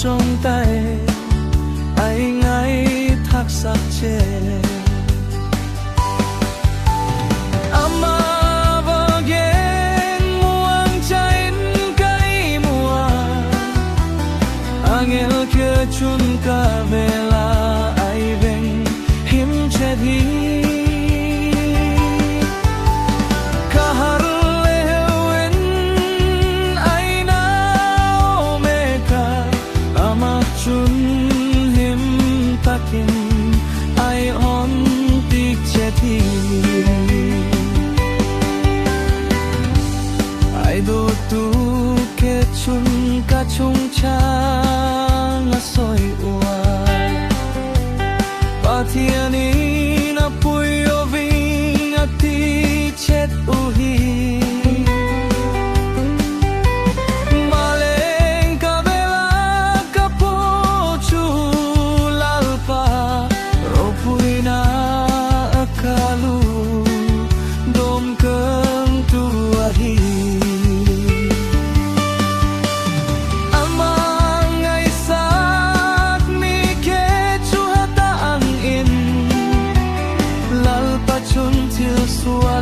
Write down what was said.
trong tay ai ngay thác sắc chê ama bagen muang chain kai mua angel ke chun ka bela ai veng him che di chun ka chung cha nga soi ua pathiani na puyo ving ati chet uhi maleng ka bela ka po chu lalpa ropui na akalu dom keng tuahi suara